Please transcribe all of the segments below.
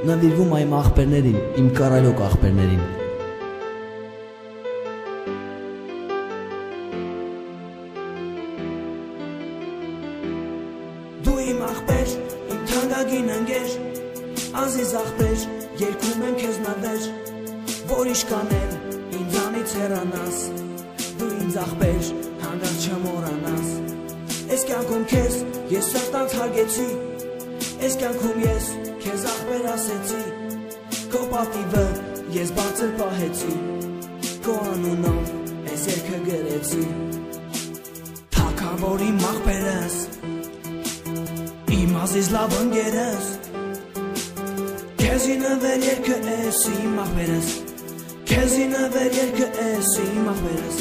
նվիրվում այն ախպերներին, իմ կարայլոկ ախպերներին։ Դու իմ ախպեր, իմ թանկագին ընկեր, ազիզ ախպեր, երգում եմ քեզ նվեր, որ իշկանեմ ինձանից հեռանաս, դու ինձ ախպեր, հանդարտ չմոռանաս։ Այս կյանքում քեզ ես սրտանց հարգեցի, այս կյանքում ես քեզ ախպեր ասեցի, քո պատիվը ես բարձր պահեցի, քո անունով այս երգը գրեցի։ Թագավոր իմ ախպերս, իմ ազիզ լավ ընկերս, քեզի նվեր երգը էս իմ ախպերս, քեզի նվեր երգը էս իմ ախպերս,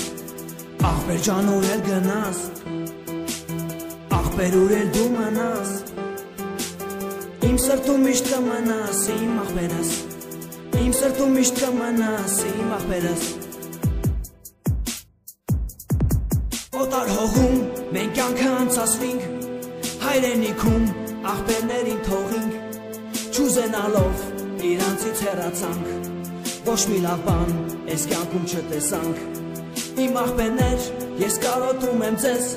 ախպեր ջան ուր էլ գնաս, ախպեր ուր էլ դու մնաս, իմ սրտում միշտ կմնաս իմ ախպերս, իմ սրտում միշտ կմնաս իմ ախպերս։ Օտար հողում մենք կյանքը անցածվինք, հայրենիքում ախպերներին թողինք, չուզենալով իրանցից հեռացանք, ոչ մի լավ բան այս կյանքում չտեսանք։ Իմ ախպերներ, ես կարոտում եմ ձեզ,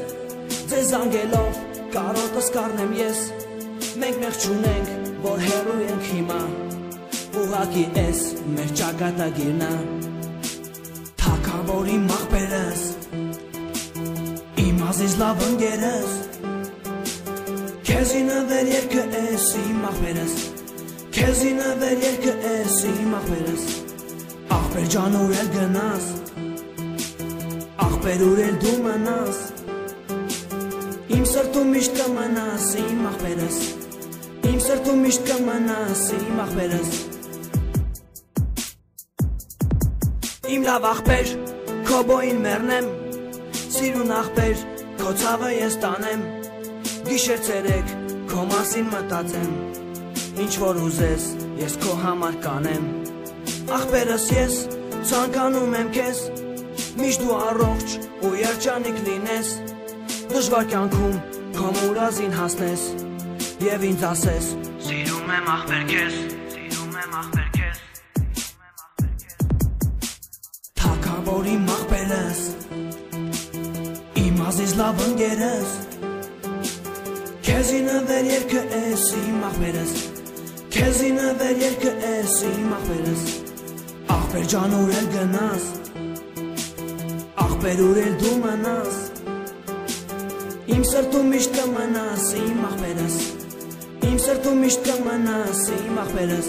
ձեզ անգելով կարոտս կառնեմ ես, մենք մեղ չունենք, որ հեռու ենք հիմա, ուղղակի էս մեր ճակատագիրնա։ Թագավոր իմ ախպերս, իմ ազիզ լավ ընկերս, քեզի նվեր երգը էս իմ ախպերս, քեզի նվեր երգը էս իմ ախպերս, ախպեր ջան ուր էլ գնաս, ախպեր ուր էլ դու մնաս, իմ սրտում միշտ կմնաս իմ ախպերս, իմ սրտում միշտ կմնաս իմ ախպերս։ Իմ լավ ախպեր, քո բոյին մեռնեմ, սիրուն ախպեր, քո ցավը ես տանեմ, գիշեր ցերեկ քո մասին մտածեմ, ինչ որ ուզես ես քո համար կանեմ։ Ախպերս ես ցանկանում եմ քեզ, միշտ դու առողջ ու երջանիկ լինես, դժվար կյանքում քո մուրազին հասնես, և ինձ ասես սիրում եմ ախպեր քեզ, սիրում եմ ախպեր քեզ, թագավոր իմ ախպերս, իմ ազիզ լավ ընկերս, քեզի նվեր երգը էս իմ ախպերս, քեզի նվեր երգը էս իմ ախպերս, ախպեր ջան ուր էլ գնաս, ախպեր ուր էլ դու մնաս, իմ սրտում միշտ կմնաս իմ ախպերս, իմ սրտում միշտ կմնաս իմ ախպերս։